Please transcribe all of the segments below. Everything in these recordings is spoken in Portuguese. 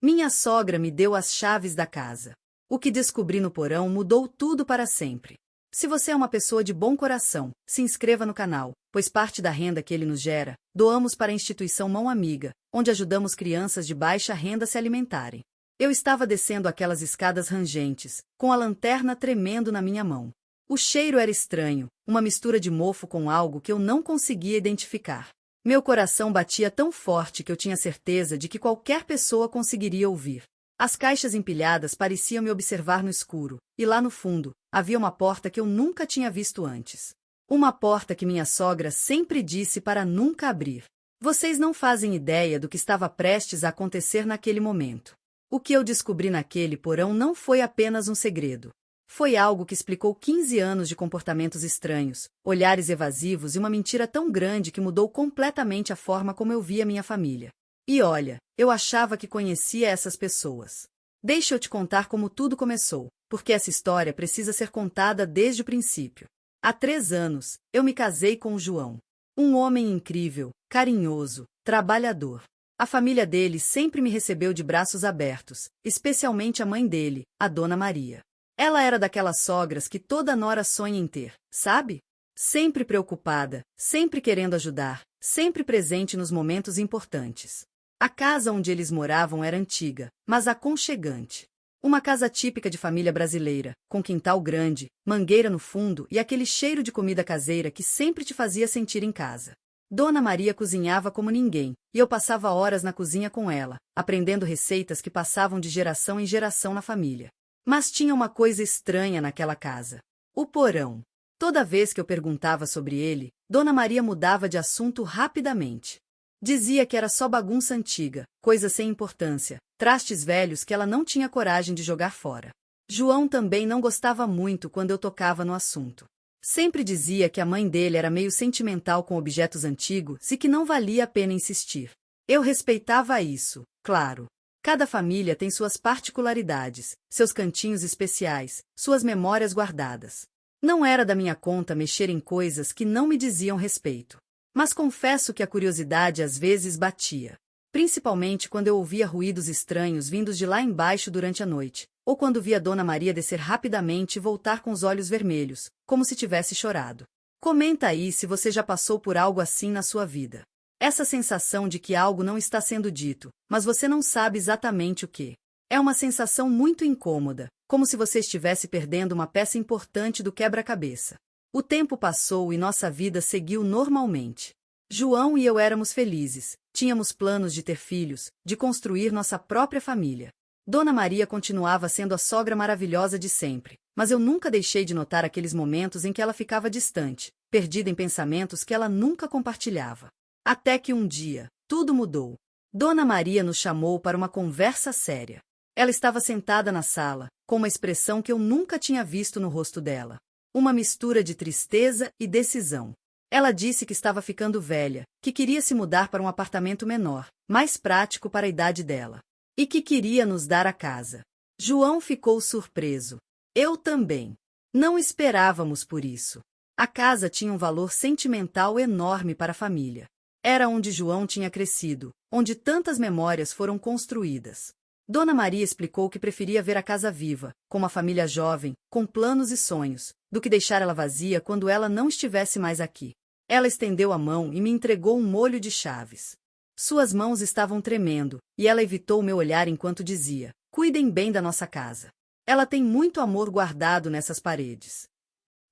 Minha sogra me deu as chaves da casa. O que descobri no porão mudou tudo para sempre. Se você é uma pessoa de bom coração, se inscreva no canal, pois parte da renda que ele nos gera, doamos para a instituição Mão Amiga, onde ajudamos crianças de baixa renda a se alimentarem. Eu estava descendo aquelas escadas rangentes, com a lanterna tremendo na minha mão. O cheiro era estranho, uma mistura de mofo com algo que eu não conseguia identificar. Meu coração batia tão forte que eu tinha certeza de que qualquer pessoa conseguiria ouvir. As caixas empilhadas pareciam me observar no escuro, e lá no fundo, havia uma porta que eu nunca tinha visto antes. Uma porta que minha sogra sempre disse para nunca abrir. Vocês não fazem ideia do que estava prestes a acontecer naquele momento. O que eu descobri naquele porão não foi apenas um segredo. Foi algo que explicou 15 anos de comportamentos estranhos, olhares evasivos e uma mentira tão grande que mudou completamente a forma como eu via minha família. E olha, eu achava que conhecia essas pessoas. Deixa eu te contar como tudo começou, porque essa história precisa ser contada desde o princípio. Há 3 anos, eu me casei com o João. Um homem incrível, carinhoso, trabalhador. A família dele sempre me recebeu de braços abertos, especialmente a mãe dele, a Dona Maria. Ela era daquelas sogras que toda nora sonha em ter, sabe? Sempre preocupada, sempre querendo ajudar, sempre presente nos momentos importantes. A casa onde eles moravam era antiga, mas aconchegante. Uma casa típica de família brasileira, com quintal grande, mangueira no fundo e aquele cheiro de comida caseira que sempre te fazia sentir em casa. Dona Maria cozinhava como ninguém, e eu passava horas na cozinha com ela, aprendendo receitas que passavam de geração em geração na família. Mas tinha uma coisa estranha naquela casa. O porão. Toda vez que eu perguntava sobre ele, Dona Maria mudava de assunto rapidamente. Dizia que era só bagunça antiga, coisa sem importância, trastes velhos que ela não tinha coragem de jogar fora. João também não gostava muito quando eu tocava no assunto. Sempre dizia que a mãe dele era meio sentimental com objetos antigos e que não valia a pena insistir. Eu respeitava isso, claro. Cada família tem suas particularidades, seus cantinhos especiais, suas memórias guardadas. Não era da minha conta mexer em coisas que não me diziam respeito. Mas confesso que a curiosidade às vezes batia. Principalmente quando eu ouvia ruídos estranhos vindos de lá embaixo durante a noite, ou quando via Dona Maria descer rapidamente e voltar com os olhos vermelhos, como se tivesse chorado. Comenta aí se você já passou por algo assim na sua vida. Essa sensação de que algo não está sendo dito, mas você não sabe exatamente o que. É uma sensação muito incômoda, como se você estivesse perdendo uma peça importante do quebra-cabeça. O tempo passou e nossa vida seguiu normalmente. João e eu éramos felizes, tínhamos planos de ter filhos, de construir nossa própria família. Dona Maria continuava sendo a sogra maravilhosa de sempre, mas eu nunca deixei de notar aqueles momentos em que ela ficava distante, perdida em pensamentos que ela nunca compartilhava. Até que um dia, tudo mudou. Dona Maria nos chamou para uma conversa séria. Ela estava sentada na sala, com uma expressão que eu nunca tinha visto no rosto dela. Uma mistura de tristeza e decisão. Ela disse que estava ficando velha, que queria se mudar para um apartamento menor, mais prático para a idade dela. E que queria nos dar a casa. João ficou surpreso. Eu também. Não esperávamos por isso. A casa tinha um valor sentimental enorme para a família. Era onde João tinha crescido, onde tantas memórias foram construídas. Dona Maria explicou que preferia ver a casa viva, com uma família jovem, com planos e sonhos, do que deixar ela vazia quando ela não estivesse mais aqui. Ela estendeu a mão e me entregou um molho de chaves. Suas mãos estavam tremendo, e ela evitou meu olhar enquanto dizia: "Cuidem bem da nossa casa. Ela tem muito amor guardado nessas paredes."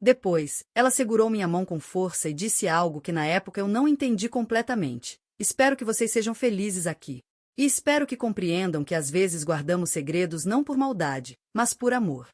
Depois, ela segurou minha mão com força e disse algo que na época eu não entendi completamente. "Espero que vocês sejam felizes aqui. E espero que compreendam que às vezes guardamos segredos não por maldade, mas por amor."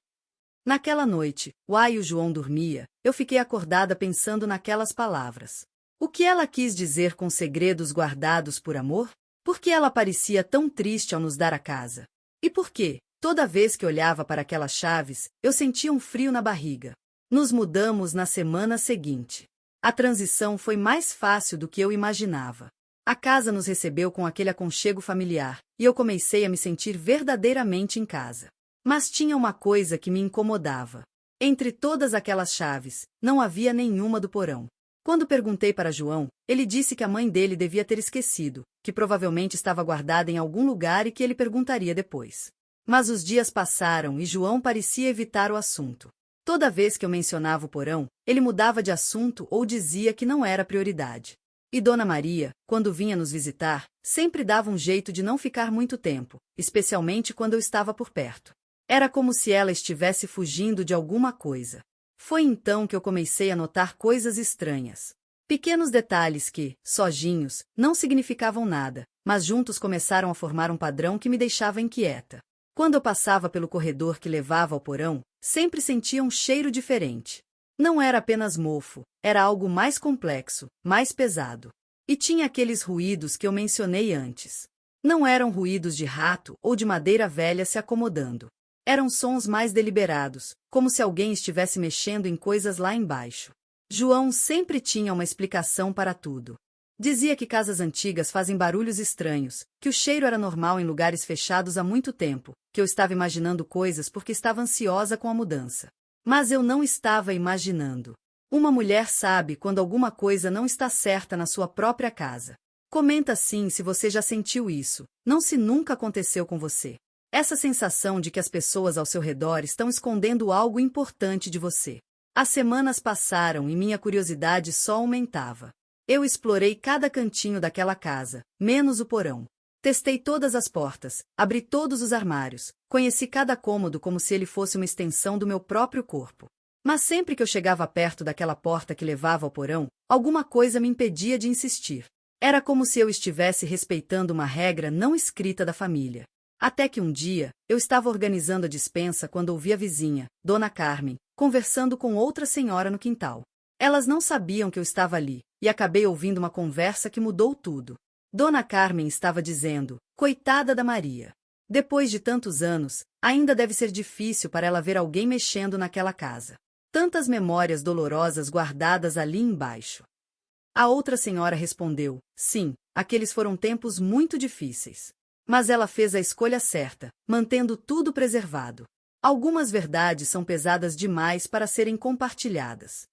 Naquela noite, o João dormia, eu fiquei acordada pensando naquelas palavras. O que ela quis dizer com segredos guardados por amor? Por que ela parecia tão triste ao nos dar a casa? E por que, toda vez que olhava para aquelas chaves, eu sentia um frio na barriga? Nos mudamos na semana seguinte. A transição foi mais fácil do que eu imaginava. A casa nos recebeu com aquele aconchego familiar, e eu comecei a me sentir verdadeiramente em casa. Mas tinha uma coisa que me incomodava. Entre todas aquelas chaves, não havia nenhuma do porão. Quando perguntei para João, ele disse que a mãe dele devia ter esquecido, que provavelmente estava guardada em algum lugar e que ele perguntaria depois. Mas os dias passaram e João parecia evitar o assunto. Toda vez que eu mencionava o porão, ele mudava de assunto ou dizia que não era prioridade. E Dona Maria, quando vinha nos visitar, sempre dava um jeito de não ficar muito tempo, especialmente quando eu estava por perto. Era como se ela estivesse fugindo de alguma coisa. Foi então que eu comecei a notar coisas estranhas. Pequenos detalhes que, sozinhos, não significavam nada, mas juntos começaram a formar um padrão que me deixava inquieta. Quando eu passava pelo corredor que levava ao porão, sempre sentia um cheiro diferente. Não era apenas mofo, era algo mais complexo, mais pesado. E tinha aqueles ruídos que eu mencionei antes. Não eram ruídos de rato ou de madeira velha se acomodando. Eram sons mais deliberados, como se alguém estivesse mexendo em coisas lá embaixo. João sempre tinha uma explicação para tudo. Dizia que casas antigas fazem barulhos estranhos, que o cheiro era normal em lugares fechados há muito tempo, que eu estava imaginando coisas porque estava ansiosa com a mudança. Mas eu não estava imaginando. Uma mulher sabe quando alguma coisa não está certa na sua própria casa. Comenta sim se você já sentiu isso, não se nunca aconteceu com você. Essa sensação de que as pessoas ao seu redor estão escondendo algo importante de você. As semanas passaram e minha curiosidade só aumentava. Eu explorei cada cantinho daquela casa, menos o porão. Testei todas as portas, abri todos os armários, conheci cada cômodo como se ele fosse uma extensão do meu próprio corpo. Mas sempre que eu chegava perto daquela porta que levava ao porão, alguma coisa me impedia de insistir. Era como se eu estivesse respeitando uma regra não escrita da família. Até que um dia, eu estava organizando a despensa quando ouvi a vizinha, Dona Carmen, conversando com outra senhora no quintal. Elas não sabiam que eu estava ali, e acabei ouvindo uma conversa que mudou tudo. Dona Carmen estava dizendo, coitada da Maria. Depois de tantos anos, ainda deve ser difícil para ela ver alguém mexendo naquela casa. Tantas memórias dolorosas guardadas ali embaixo. A outra senhora respondeu, sim, aqueles foram tempos muito difíceis. Mas ela fez a escolha certa, mantendo tudo preservado. Algumas verdades são pesadas demais para serem compartilhadas.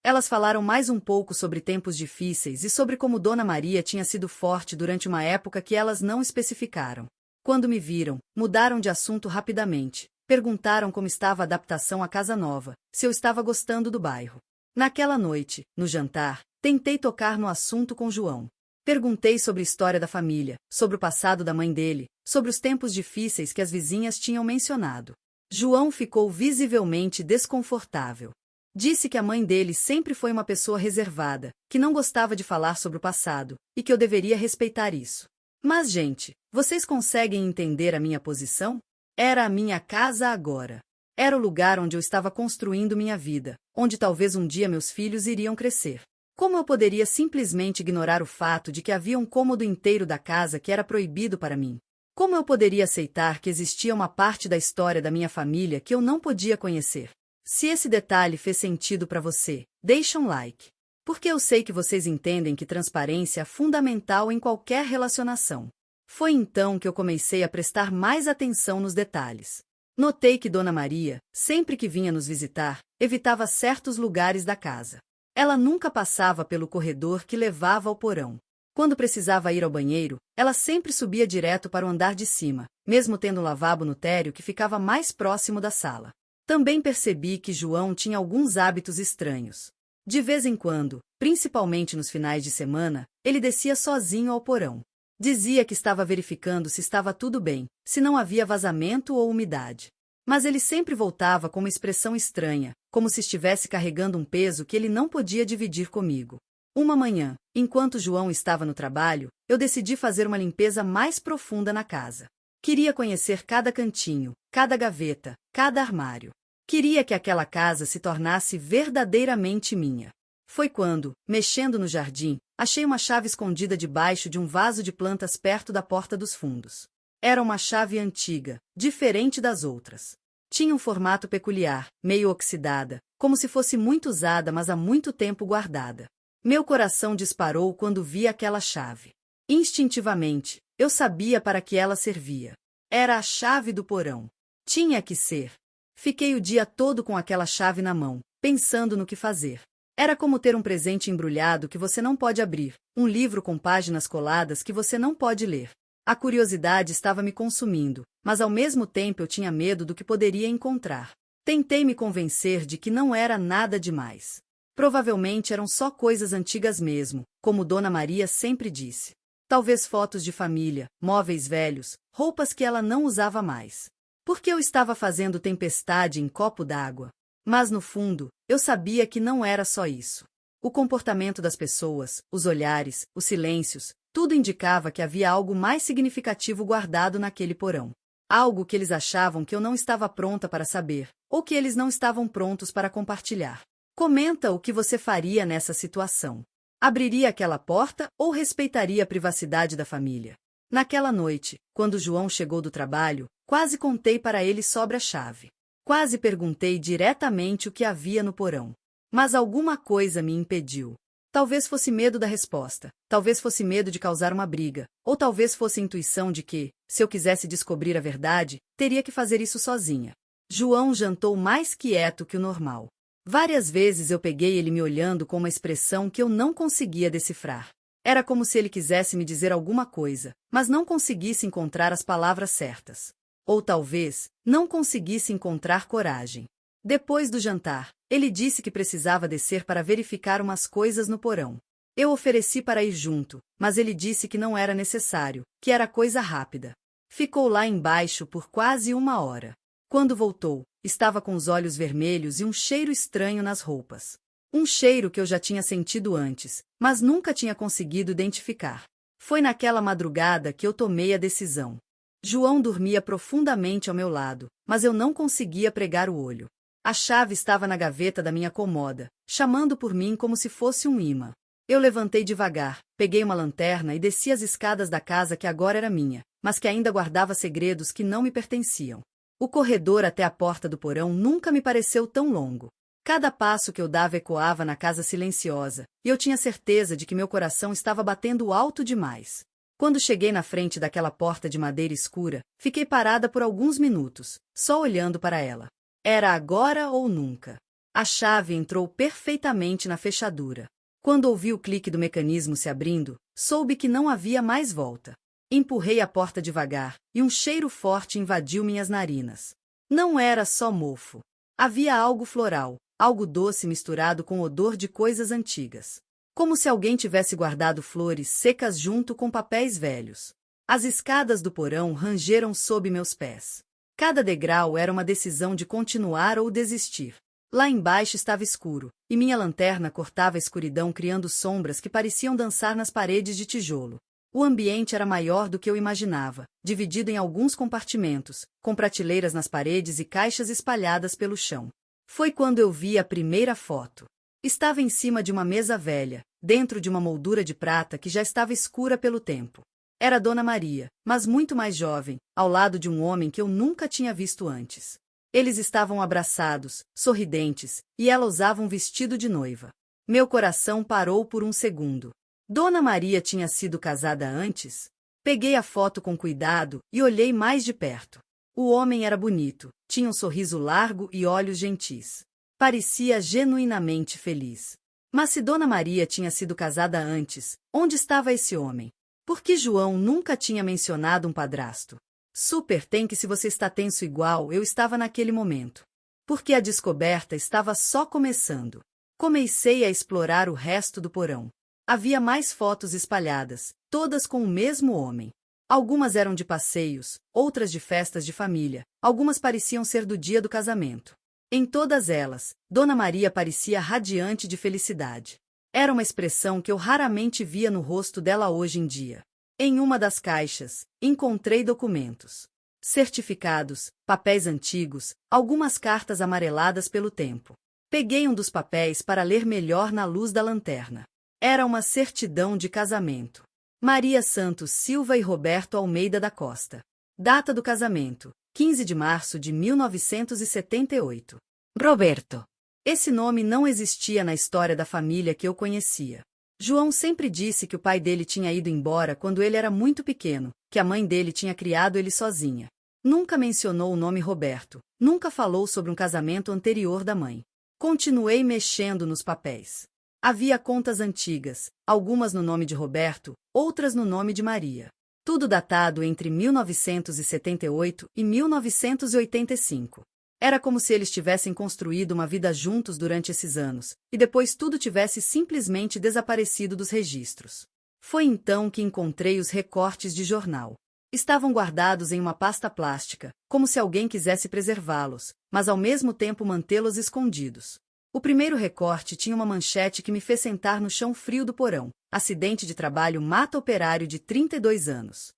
Elas falaram mais um pouco sobre tempos difíceis e sobre como Dona Maria tinha sido forte durante uma época que elas não especificaram. Quando me viram, mudaram de assunto rapidamente. Perguntaram como estava a adaptação à casa nova, se eu estava gostando do bairro. Naquela noite, no jantar, tentei tocar no assunto com João. Perguntei sobre a história da família, sobre o passado da mãe dele, sobre os tempos difíceis que as vizinhas tinham mencionado. João ficou visivelmente desconfortável. Disse que a mãe dele sempre foi uma pessoa reservada, que não gostava de falar sobre o passado, e que eu deveria respeitar isso. Mas, gente, vocês conseguem entender a minha posição? Era a minha casa agora. Era o lugar onde eu estava construindo minha vida, onde talvez um dia meus filhos iriam crescer. Como eu poderia simplesmente ignorar o fato de que havia um cômodo inteiro da casa que era proibido para mim? Como eu poderia aceitar que existia uma parte da história da minha família que eu não podia conhecer? Se esse detalhe fez sentido para você, deixa um like. Porque eu sei que vocês entendem que transparência é fundamental em qualquer relacionação. Foi então que eu comecei a prestar mais atenção nos detalhes. Notei que Dona Maria, sempre que vinha nos visitar, evitava certos lugares da casa. Ela nunca passava pelo corredor que levava ao porão. Quando precisava ir ao banheiro, ela sempre subia direto para o andar de cima, mesmo tendo um lavabo no térreo que ficava mais próximo da sala. Também percebi que João tinha alguns hábitos estranhos. De vez em quando, principalmente nos finais de semana, ele descia sozinho ao porão. Dizia que estava verificando se estava tudo bem, se não havia vazamento ou umidade. Mas ele sempre voltava com uma expressão estranha, como se estivesse carregando um peso que ele não podia dividir comigo. Uma manhã, enquanto João estava no trabalho, eu decidi fazer uma limpeza mais profunda na casa. Queria conhecer cada cantinho, cada gaveta, cada armário. Queria que aquela casa se tornasse verdadeiramente minha. Foi quando, mexendo no jardim, achei uma chave escondida debaixo de um vaso de plantas perto da porta dos fundos. Era uma chave antiga, diferente das outras. Tinha um formato peculiar, meio oxidada, como se fosse muito usada mas há muito tempo guardada. Meu coração disparou quando vi aquela chave. Instintivamente, eu sabia para que ela servia. Era a chave do porão. Tinha que ser. Fiquei o dia todo com aquela chave na mão, pensando no que fazer. Era como ter um presente embrulhado que você não pode abrir, um livro com páginas coladas que você não pode ler. A curiosidade estava me consumindo, mas ao mesmo tempo eu tinha medo do que poderia encontrar. Tentei me convencer de que não era nada demais. Provavelmente eram só coisas antigas mesmo, como Dona Maria sempre disse. Talvez fotos de família, móveis velhos, roupas que ela não usava mais. Porque eu estava fazendo tempestade em copo d'água. Mas no fundo, eu sabia que não era só isso. O comportamento das pessoas, os olhares, os silêncios, tudo indicava que havia algo mais significativo guardado naquele porão. Algo que eles achavam que eu não estava pronta para saber, ou que eles não estavam prontos para compartilhar. Comenta o que você faria nessa situação. Abriria aquela porta ou respeitaria a privacidade da família? Naquela noite, quando João chegou do trabalho, quase contei para ele sobre a chave. Quase perguntei diretamente o que havia no porão. Mas alguma coisa me impediu. Talvez fosse medo da resposta, talvez fosse medo de causar uma briga, ou talvez fosse a intuição de que, se eu quisesse descobrir a verdade, teria que fazer isso sozinha. João jantou mais quieto que o normal. Várias vezes eu peguei ele me olhando com uma expressão que eu não conseguia decifrar. Era como se ele quisesse me dizer alguma coisa, mas não conseguisse encontrar as palavras certas. Ou talvez, não conseguisse encontrar coragem. Depois do jantar, ele disse que precisava descer para verificar umas coisas no porão. Eu ofereci para ir junto, mas ele disse que não era necessário, que era coisa rápida. Ficou lá embaixo por quase 1 hora. Quando voltou, estava com os olhos vermelhos e um cheiro estranho nas roupas. Um cheiro que eu já tinha sentido antes, mas nunca tinha conseguido identificar. Foi naquela madrugada que eu tomei a decisão. João dormia profundamente ao meu lado, mas eu não conseguia pregar o olho. A chave estava na gaveta da minha cômoda, chamando por mim como se fosse um imã. Eu levantei devagar, peguei uma lanterna e desci as escadas da casa que agora era minha, mas que ainda guardava segredos que não me pertenciam. O corredor até a porta do porão nunca me pareceu tão longo. Cada passo que eu dava ecoava na casa silenciosa, e eu tinha certeza de que meu coração estava batendo alto demais. Quando cheguei na frente daquela porta de madeira escura, fiquei parada por alguns minutos, só olhando para ela. Era agora ou nunca. A chave entrou perfeitamente na fechadura. Quando ouvi o clique do mecanismo se abrindo, soube que não havia mais volta. Empurrei a porta devagar, e um cheiro forte invadiu minhas narinas. Não era só mofo. Havia algo floral, algo doce misturado com odor de coisas antigas. Como se alguém tivesse guardado flores secas junto com papéis velhos. As escadas do porão rangeram sob meus pés. Cada degrau era uma decisão de continuar ou desistir. Lá embaixo estava escuro, e minha lanterna cortava a escuridão criando sombras que pareciam dançar nas paredes de tijolo. O ambiente era maior do que eu imaginava, dividido em alguns compartimentos, com prateleiras nas paredes e caixas espalhadas pelo chão. Foi quando eu vi a primeira foto. Estava em cima de uma mesa velha, dentro de uma moldura de prata que já estava escura pelo tempo. Era Dona Maria, mas muito mais jovem, ao lado de um homem que eu nunca tinha visto antes. Eles estavam abraçados, sorridentes, e ela usava um vestido de noiva. Meu coração parou por um segundo. Dona Maria tinha sido casada antes? Peguei a foto com cuidado e olhei mais de perto. O homem era bonito, tinha um sorriso largo e olhos gentis. Parecia genuinamente feliz. Mas se Dona Maria tinha sido casada antes, onde estava esse homem? Por que João nunca tinha mencionado um padrasto? Super tem que se você está tenso igual eu estava naquele momento. Porque a descoberta estava só começando. Comecei a explorar o resto do porão. Havia mais fotos espalhadas, todas com o mesmo homem. Algumas eram de passeios, outras de festas de família, algumas pareciam ser do dia do casamento. Em todas elas, Dona Maria parecia radiante de felicidade. Era uma expressão que eu raramente via no rosto dela hoje em dia. Em uma das caixas, encontrei documentos. Certificados, papéis antigos, algumas cartas amareladas pelo tempo. Peguei um dos papéis para ler melhor na luz da lanterna. Era uma certidão de casamento. Maria Santos Silva e Roberto Almeida da Costa. Data do casamento: 15 de março de 1978. Roberto. Esse nome não existia na história da família que eu conhecia. João sempre disse que o pai dele tinha ido embora quando ele era muito pequeno, que a mãe dele tinha criado ele sozinha. Nunca mencionou o nome Roberto, nunca falou sobre um casamento anterior da mãe. Continuei mexendo nos papéis. Havia contas antigas, algumas no nome de Roberto, outras no nome de Maria. Tudo datado entre 1978 e 1985. Era como se eles tivessem construído uma vida juntos durante esses anos, e depois tudo tivesse simplesmente desaparecido dos registros. Foi então que encontrei os recortes de jornal. Estavam guardados em uma pasta plástica, como se alguém quisesse preservá-los, mas ao mesmo tempo mantê-los escondidos. O primeiro recorte tinha uma manchete que me fez sentar no chão frio do porão. Acidente de trabalho mata operário de 32 anos.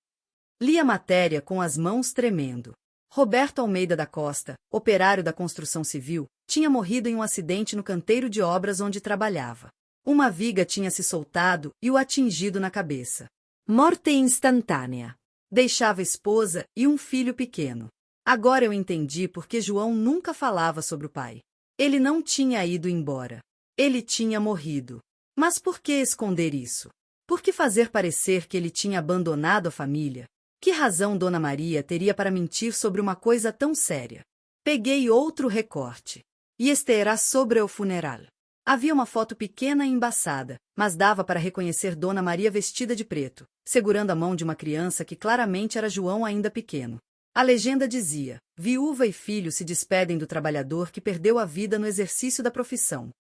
Li a matéria com as mãos tremendo. Roberto Almeida da Costa, operário da construção civil, tinha morrido em um acidente no canteiro de obras onde trabalhava. Uma viga tinha se soltado e o atingido na cabeça. Morte instantânea. Deixava esposa e um filho pequeno. Agora eu entendi por que João nunca falava sobre o pai. Ele não tinha ido embora. Ele tinha morrido. Mas por que esconder isso? Por que fazer parecer que ele tinha abandonado a família? Que razão Dona Maria teria para mentir sobre uma coisa tão séria? Peguei outro recorte. E este era sobre o funeral. Havia uma foto pequena e embaçada, mas dava para reconhecer Dona Maria vestida de preto, segurando a mão de uma criança que claramente era João ainda pequeno. A legenda dizia: viúva e filho se despedem do trabalhador que perdeu a vida no exercício da profissão.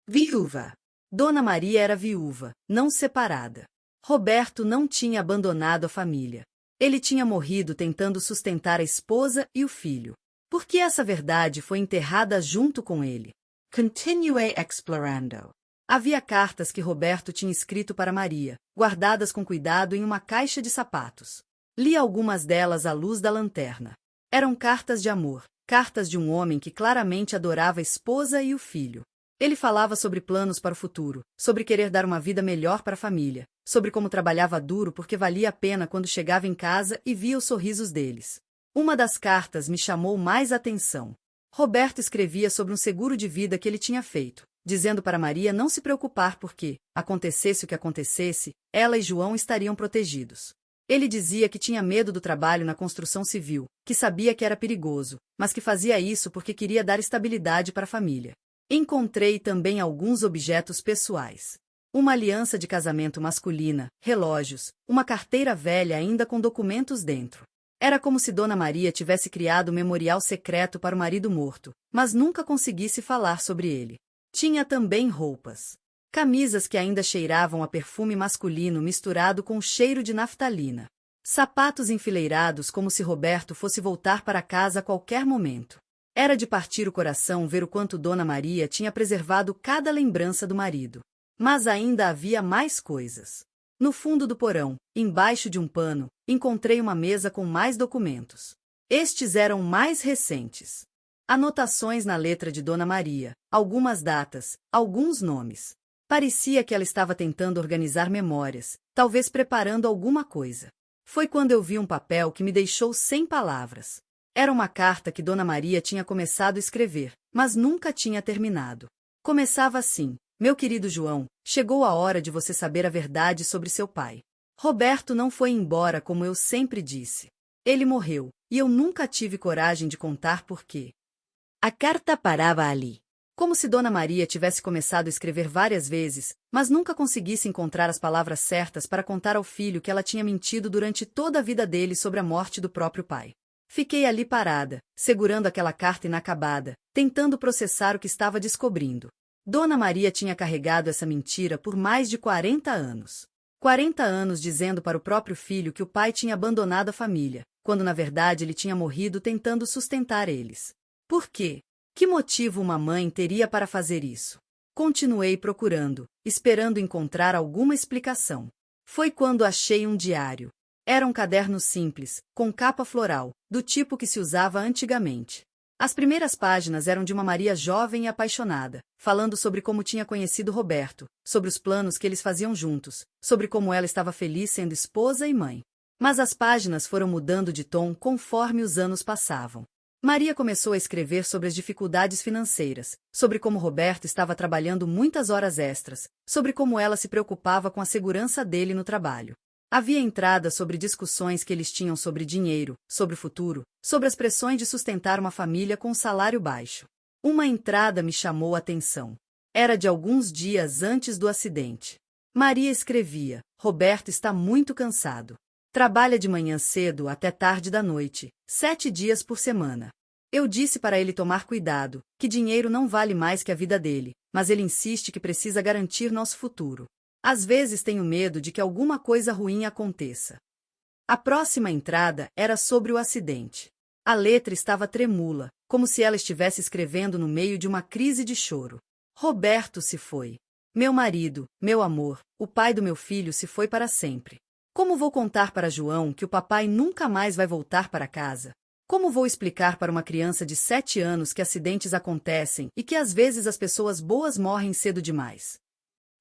Viúva. Dona Maria era viúva, não separada. Roberto não tinha abandonado a família. Ele tinha morrido tentando sustentar a esposa e o filho. Por que essa verdade foi enterrada junto com ele? Continue explorando. Havia cartas que Roberto tinha escrito para Maria, guardadas com cuidado em uma caixa de sapatos. Li algumas delas à luz da lanterna. Eram cartas de amor, cartas de um homem que claramente adorava a esposa e o filho. Ele falava sobre planos para o futuro, sobre querer dar uma vida melhor para a família, sobre como trabalhava duro porque valia a pena quando chegava em casa e via os sorrisos deles. Uma das cartas me chamou mais atenção. Roberto escrevia sobre um seguro de vida que ele tinha feito, dizendo para Maria não se preocupar porque, acontecesse o que acontecesse, ela e João estariam protegidos. Ele dizia que tinha medo do trabalho na construção civil, que sabia que era perigoso, mas que fazia isso porque queria dar estabilidade para a família. Encontrei também alguns objetos pessoais. Uma aliança de casamento masculina, relógios, uma carteira velha ainda com documentos dentro. Era como se Dona Maria tivesse criado um memorial secreto para o marido morto, mas nunca conseguisse falar sobre ele. Tinha também roupas. Camisas que ainda cheiravam a perfume masculino misturado com o cheiro de naftalina. Sapatos enfileirados como se Roberto fosse voltar para casa a qualquer momento. Era de partir o coração ver o quanto Dona Maria tinha preservado cada lembrança do marido. Mas ainda havia mais coisas. No fundo do porão, embaixo de um pano, encontrei uma mesa com mais documentos. Estes eram mais recentes. Anotações na letra de Dona Maria, algumas datas, alguns nomes. Parecia que ela estava tentando organizar memórias, talvez preparando alguma coisa. Foi quando eu vi um papel que me deixou sem palavras. Era uma carta que Dona Maria tinha começado a escrever, mas nunca tinha terminado. Começava assim: meu querido João, chegou a hora de você saber a verdade sobre seu pai. Roberto não foi embora como eu sempre disse. Ele morreu, e eu nunca tive coragem de contar por quê. A carta parava ali. Como se Dona Maria tivesse começado a escrever várias vezes, mas nunca conseguisse encontrar as palavras certas para contar ao filho que ela tinha mentido durante toda a vida dele sobre a morte do próprio pai. Fiquei ali parada, segurando aquela carta inacabada, tentando processar o que estava descobrindo. Dona Maria tinha carregado essa mentira por mais de 40 anos. 40 anos dizendo para o próprio filho que o pai tinha abandonado a família, quando na verdade ele tinha morrido tentando sustentar eles. Por quê? Que motivo uma mãe teria para fazer isso? Continuei procurando, esperando encontrar alguma explicação. Foi quando achei um diário. Era um caderno simples, com capa floral, do tipo que se usava antigamente. As primeiras páginas eram de uma Maria jovem e apaixonada, falando sobre como tinha conhecido Roberto, sobre os planos que eles faziam juntos, sobre como ela estava feliz sendo esposa e mãe. Mas as páginas foram mudando de tom conforme os anos passavam. Maria começou a escrever sobre as dificuldades financeiras, sobre como Roberto estava trabalhando muitas horas extras, sobre como ela se preocupava com a segurança dele no trabalho. Havia entradas sobre discussões que eles tinham sobre dinheiro, sobre o futuro, sobre as pressões de sustentar uma família com um salário baixo. Uma entrada me chamou a atenção. Era de alguns dias antes do acidente. Maria escrevia: Roberto está muito cansado. Trabalha de manhã cedo até tarde da noite, 7 dias por semana. Eu disse para ele tomar cuidado, que dinheiro não vale mais que a vida dele, mas ele insiste que precisa garantir nosso futuro. Às vezes tenho medo de que alguma coisa ruim aconteça. A próxima entrada era sobre o acidente. A letra estava tremula, como se ela estivesse escrevendo no meio de uma crise de choro. Roberto se foi. Meu marido, meu amor, o pai do meu filho se foi para sempre. Como vou contar para João que o papai nunca mais vai voltar para casa? Como vou explicar para uma criança de 7 anos que acidentes acontecem e que às vezes as pessoas boas morrem cedo demais?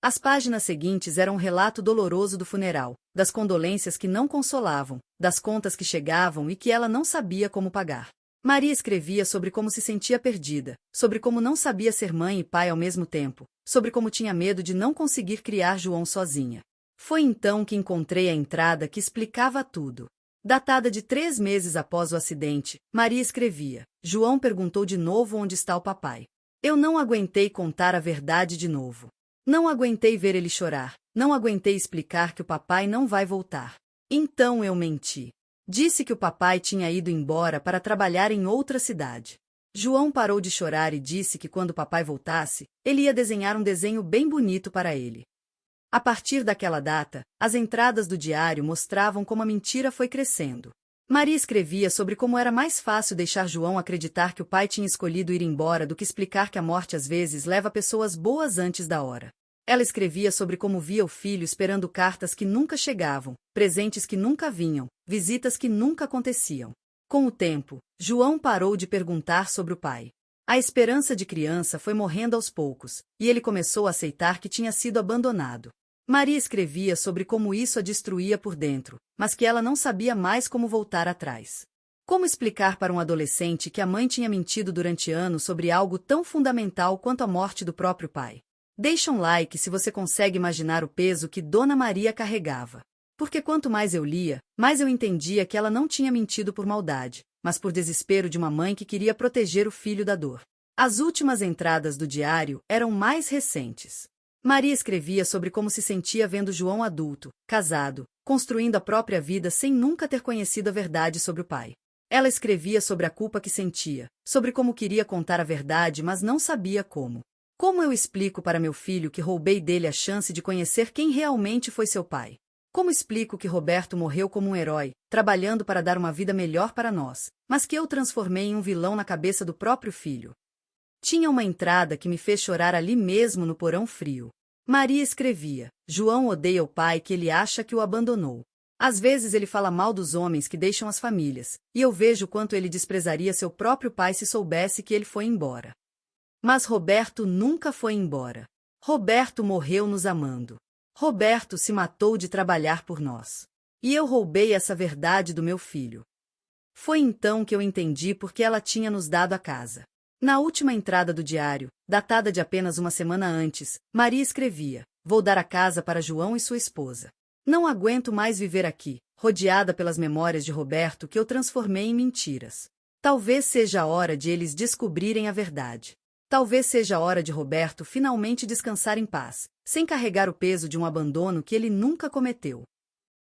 As páginas seguintes eram um relato doloroso do funeral, das condolências que não consolavam, das contas que chegavam e que ela não sabia como pagar. Maria escrevia sobre como se sentia perdida, sobre como não sabia ser mãe e pai ao mesmo tempo, sobre como tinha medo de não conseguir criar João sozinha. Foi então que encontrei a entrada que explicava tudo. Datada de 3 meses após o acidente, Maria escrevia: João perguntou de novo onde está o papai. Eu não aguentei contar a verdade de novo. Não aguentei ver ele chorar, não aguentei explicar que o papai não vai voltar. Então eu menti. Disse que o papai tinha ido embora para trabalhar em outra cidade. João parou de chorar e disse que quando o papai voltasse, ele ia desenhar um desenho bem bonito para ele. A partir daquela data, as entradas do diário mostravam como a mentira foi crescendo. Maria escrevia sobre como era mais fácil deixar João acreditar que o pai tinha escolhido ir embora do que explicar que a morte às vezes leva pessoas boas antes da hora. Ela escrevia sobre como via o filho esperando cartas que nunca chegavam, presentes que nunca vinham, visitas que nunca aconteciam. Com o tempo, João parou de perguntar sobre o pai. A esperança de criança foi morrendo aos poucos, e ele começou a aceitar que tinha sido abandonado. Maria escrevia sobre como isso a destruía por dentro, mas que ela não sabia mais como voltar atrás. Como explicar para um adolescente que a mãe tinha mentido durante anos sobre algo tão fundamental quanto a morte do próprio pai? Deixa um like se você consegue imaginar o peso que Dona Maria carregava. Porque quanto mais eu lia, mais eu entendia que ela não tinha mentido por maldade, mas por desespero de uma mãe que queria proteger o filho da dor. As últimas entradas do diário eram mais recentes. Maria escrevia sobre como se sentia vendo João adulto, casado, construindo a própria vida sem nunca ter conhecido a verdade sobre o pai. Ela escrevia sobre a culpa que sentia, sobre como queria contar a verdade mas não sabia como. Como eu explico para meu filho que roubei dele a chance de conhecer quem realmente foi seu pai? Como explico que Roberto morreu como um herói, trabalhando para dar uma vida melhor para nós, mas que eu transformei em um vilão na cabeça do próprio filho? Tinha uma entrada que me fez chorar ali mesmo no porão frio. Maria escrevia: João odeia o pai que ele acha que o abandonou. Às vezes ele fala mal dos homens que deixam as famílias, e eu vejo quanto ele desprezaria seu próprio pai se soubesse que ele foi embora. Mas Roberto nunca foi embora. Roberto morreu nos amando. Roberto se matou de trabalhar por nós. E eu roubei essa verdade do meu filho. Foi então que eu entendi por que ela tinha nos dado a casa. Na última entrada do diário, datada de apenas uma semana antes, Maria escrevia: Vou dar a casa para João e sua esposa. Não aguento mais viver aqui, rodeada pelas memórias de Roberto que eu transformei em mentiras. Talvez seja a hora de eles descobrirem a verdade. Talvez seja a hora de Roberto finalmente descansar em paz, sem carregar o peso de um abandono que ele nunca cometeu.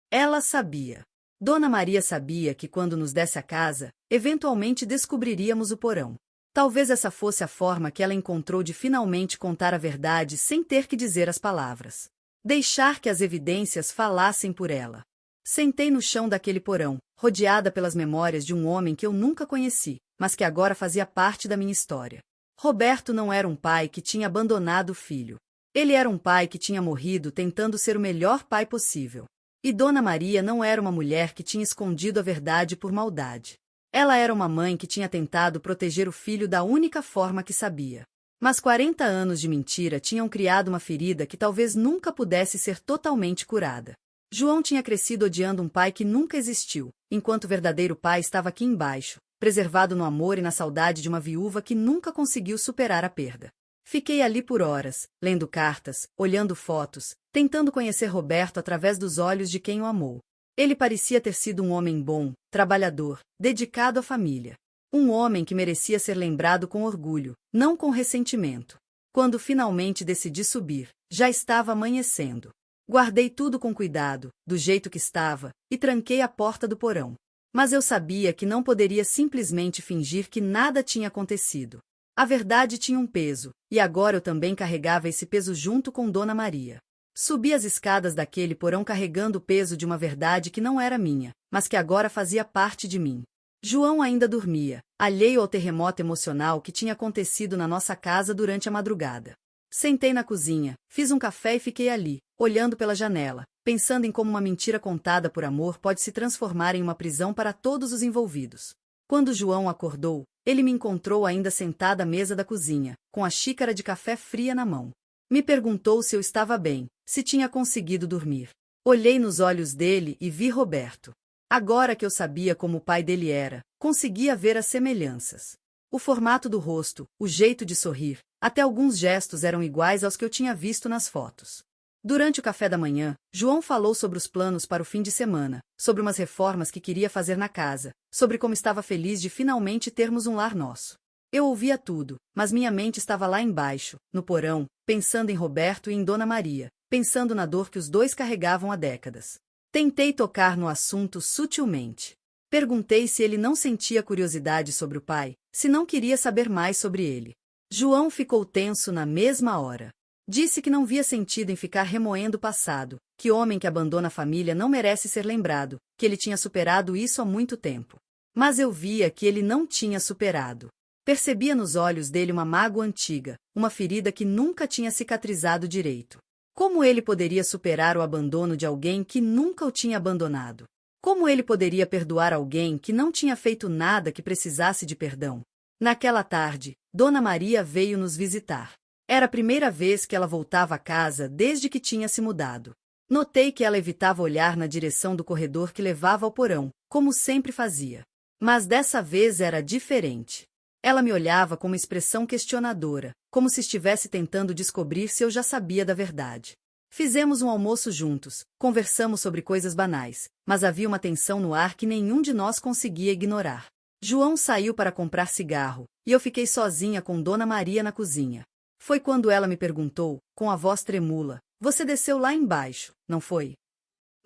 Ela sabia. Dona Maria sabia que quando nos desse a casa, eventualmente descobriríamos o porão. Talvez essa fosse a forma que ela encontrou de finalmente contar a verdade sem ter que dizer as palavras. Deixar que as evidências falassem por ela. Sentei no chão daquele porão, rodeada pelas memórias de um homem que eu nunca conheci, mas que agora fazia parte da minha história. Roberto não era um pai que tinha abandonado o filho. Ele era um pai que tinha morrido tentando ser o melhor pai possível. E Dona Maria não era uma mulher que tinha escondido a verdade por maldade. Ela era uma mãe que tinha tentado proteger o filho da única forma que sabia. Mas 40 anos de mentira tinham criado uma ferida que talvez nunca pudesse ser totalmente curada. João tinha crescido odiando um pai que nunca existiu, enquanto o verdadeiro pai estava aqui embaixo, preservado no amor e na saudade de uma viúva que nunca conseguiu superar a perda. Fiquei ali por horas, lendo cartas, olhando fotos, tentando conhecer Roberto através dos olhos de quem o amou. Ele parecia ter sido um homem bom, trabalhador, dedicado à família. Um homem que merecia ser lembrado com orgulho, não com ressentimento. Quando finalmente decidi subir, já estava amanhecendo. Guardei tudo com cuidado, do jeito que estava, e tranquei a porta do porão. Mas eu sabia que não poderia simplesmente fingir que nada tinha acontecido. A verdade tinha um peso, e agora eu também carregava esse peso junto com Dona Maria. Subi as escadas daquele porão carregando o peso de uma verdade que não era minha, mas que agora fazia parte de mim. João ainda dormia, alheio ao terremoto emocional que tinha acontecido na nossa casa durante a madrugada. Sentei na cozinha, fiz um café e fiquei ali, olhando pela janela, pensando em como uma mentira contada por amor pode se transformar em uma prisão para todos os envolvidos. Quando João acordou, ele me encontrou ainda sentada à mesa da cozinha, com a xícara de café fria na mão. Me perguntou se eu estava bem, se tinha conseguido dormir. Olhei nos olhos dele e vi Roberto. Agora que eu sabia como o pai dele era, conseguia ver as semelhanças. O formato do rosto, o jeito de sorrir, até alguns gestos eram iguais aos que eu tinha visto nas fotos. Durante o café da manhã, João falou sobre os planos para o fim de semana, sobre umas reformas que queria fazer na casa, sobre como estava feliz de finalmente termos um lar nosso. Eu ouvia tudo, mas minha mente estava lá embaixo, no porão, pensando em Roberto e em Dona Maria, pensando na dor que os dois carregavam há décadas. Tentei tocar no assunto sutilmente. Perguntei se ele não sentia curiosidade sobre o pai, se não queria saber mais sobre ele. João ficou tenso na mesma hora. Disse que não via sentido em ficar remoendo o passado, que homem que abandona a família não merece ser lembrado, que ele tinha superado isso há muito tempo. Mas eu via que ele não tinha superado. Percebia nos olhos dele uma mágoa antiga, uma ferida que nunca tinha cicatrizado direito. Como ele poderia superar o abandono de alguém que nunca o tinha abandonado? Como ele poderia perdoar alguém que não tinha feito nada que precisasse de perdão? Naquela tarde, Dona Maria veio nos visitar. Era a primeira vez que ela voltava a casa desde que tinha se mudado. Notei que ela evitava olhar na direção do corredor que levava ao porão, como sempre fazia. Mas dessa vez era diferente. Ela me olhava com uma expressão questionadora, como se estivesse tentando descobrir se eu já sabia da verdade. Fizemos um almoço juntos, conversamos sobre coisas banais, mas havia uma tensão no ar que nenhum de nós conseguia ignorar. João saiu para comprar cigarro, e eu fiquei sozinha com Dona Maria na cozinha. Foi quando ela me perguntou, com a voz tremula, "Você desceu lá embaixo, não foi?"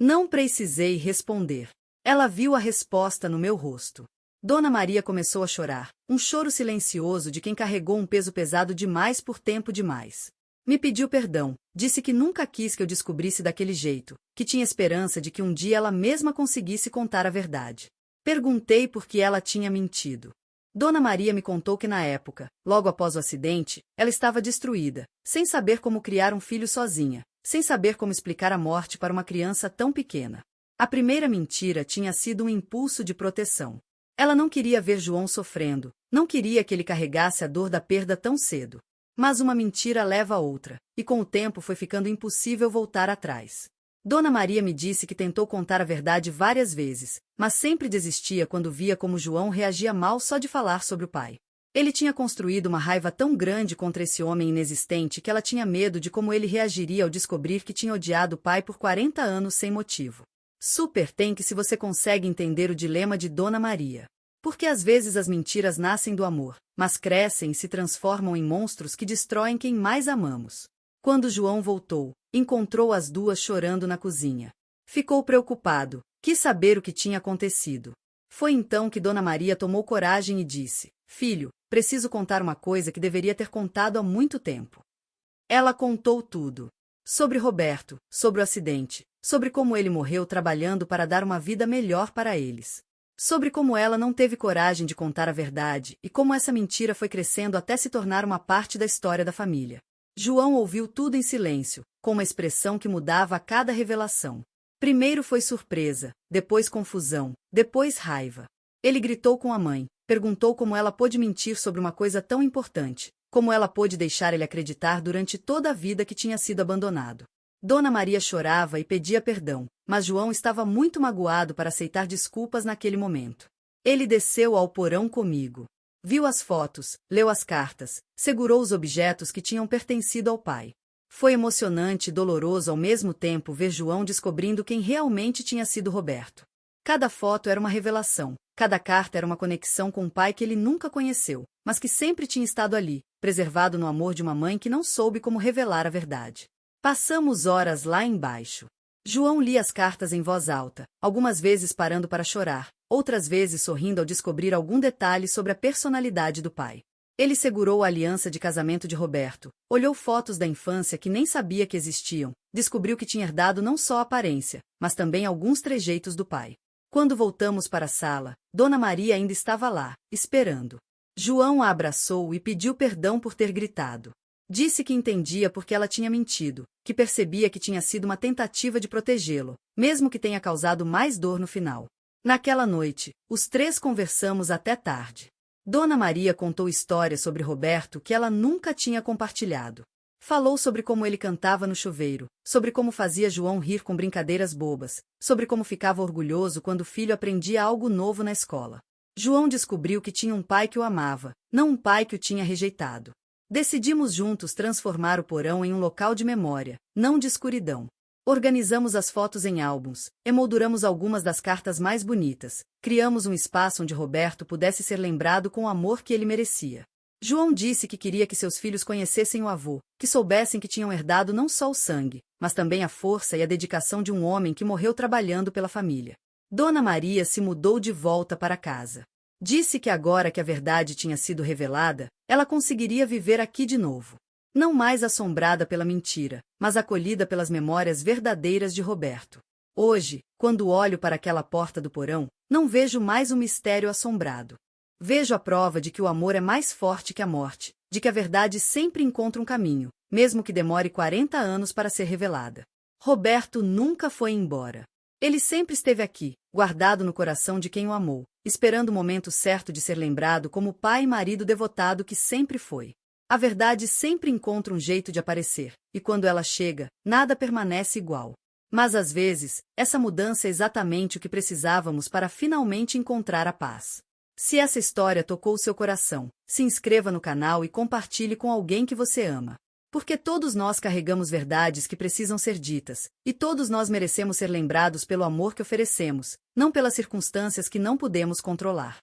Não precisei responder. Ela viu a resposta no meu rosto. Dona Maria começou a chorar, um choro silencioso de quem carregou um peso pesado demais por tempo demais. Me pediu perdão, disse que nunca quis que eu descobrisse daquele jeito, que tinha esperança de que um dia ela mesma conseguisse contar a verdade. Perguntei por que ela tinha mentido. Dona Maria me contou que na época, logo após o acidente, ela estava destruída, sem saber como criar um filho sozinha, sem saber como explicar a morte para uma criança tão pequena. A primeira mentira tinha sido um impulso de proteção. Ela não queria ver João sofrendo, não queria que ele carregasse a dor da perda tão cedo. Mas uma mentira leva a outra, e com o tempo foi ficando impossível voltar atrás. Dona Maria me disse que tentou contar a verdade várias vezes, mas sempre desistia quando via como João reagia mal só de falar sobre o pai. Ele tinha construído uma raiva tão grande contra esse homem inexistente que ela tinha medo de como ele reagiria ao descobrir que tinha odiado o pai por 40 anos sem motivo. Super tem que se você consegue entender o dilema de Dona Maria. Porque às vezes as mentiras nascem do amor, mas crescem e se transformam em monstros que destroem quem mais amamos. Quando João voltou, encontrou as duas chorando na cozinha. Ficou preocupado, quis saber o que tinha acontecido. Foi então que Dona Maria tomou coragem e disse: "Filho, preciso contar uma coisa que deveria ter contado há muito tempo." Ela contou tudo. Sobre Roberto, sobre o acidente, sobre como ele morreu trabalhando para dar uma vida melhor para eles. Sobre como ela não teve coragem de contar a verdade e como essa mentira foi crescendo até se tornar uma parte da história da família. João ouviu tudo em silêncio, com uma expressão que mudava a cada revelação. Primeiro foi surpresa, depois confusão, depois raiva. Ele gritou com a mãe, perguntou como ela pôde mentir sobre uma coisa tão importante, como ela pôde deixar ele acreditar durante toda a vida que tinha sido abandonado. Dona Maria chorava e pedia perdão, mas João estava muito magoado para aceitar desculpas naquele momento. Ele desceu ao porão comigo. Viu as fotos, leu as cartas, segurou os objetos que tinham pertencido ao pai. Foi emocionante e doloroso ao mesmo tempo ver João descobrindo quem realmente tinha sido Roberto. Cada foto era uma revelação, Cada carta era uma conexão com um pai que ele nunca conheceu, mas que sempre tinha estado ali, preservado no amor de uma mãe que não soube como revelar a verdade. Passamos horas lá embaixo. João lia as cartas em voz alta, algumas vezes parando para chorar, outras vezes sorrindo ao descobrir algum detalhe sobre a personalidade do pai. Ele segurou a aliança de casamento de Roberto, olhou fotos da infância que nem sabia que existiam, descobriu que tinha herdado não só a aparência, mas também alguns trejeitos do pai. Quando voltamos para a sala, Dona Maria ainda estava lá, esperando. João a abraçou e pediu perdão por ter gritado. Disse que entendia porque ela tinha mentido, que percebia que tinha sido uma tentativa de protegê-lo, mesmo que tenha causado mais dor no final. Naquela noite, os três conversamos até tarde. Dona Maria contou histórias sobre Roberto que ela nunca tinha compartilhado. Falou sobre como ele cantava no chuveiro, sobre como fazia João rir com brincadeiras bobas, sobre como ficava orgulhoso quando o filho aprendia algo novo na escola. João descobriu que tinha um pai que o amava, não um pai que o tinha rejeitado. Decidimos juntos transformar o porão em um local de memória, não de escuridão. Organizamos as fotos em álbuns, emolduramos algumas das cartas mais bonitas, criamos um espaço onde Roberto pudesse ser lembrado com o amor que ele merecia. João disse que queria que seus filhos conhecessem o avô, que soubessem que tinham herdado não só o sangue, mas também a força e a dedicação de um homem que morreu trabalhando pela família. Dona Maria se mudou de volta para casa. Disse que agora que a verdade tinha sido revelada, ela conseguiria viver aqui de novo. Não mais assombrada pela mentira, mas acolhida pelas memórias verdadeiras de Roberto. Hoje, quando olho para aquela porta do porão, não vejo mais um mistério assombrado. Vejo a prova de que o amor é mais forte que a morte, de que a verdade sempre encontra um caminho, mesmo que demore 40 anos para ser revelada. Roberto nunca foi embora. Ele sempre esteve aqui, guardado no coração de quem o amou, esperando o momento certo de ser lembrado como o pai e marido devotado que sempre foi. A verdade sempre encontra um jeito de aparecer, e quando ela chega, nada permanece igual. Mas às vezes, essa mudança é exatamente o que precisávamos para finalmente encontrar a paz. Se essa história tocou seu coração, se inscreva no canal e compartilhe com alguém que você ama. Porque todos nós carregamos verdades que precisam ser ditas, e todos nós merecemos ser lembrados pelo amor que oferecemos, não pelas circunstâncias que não podemos controlar.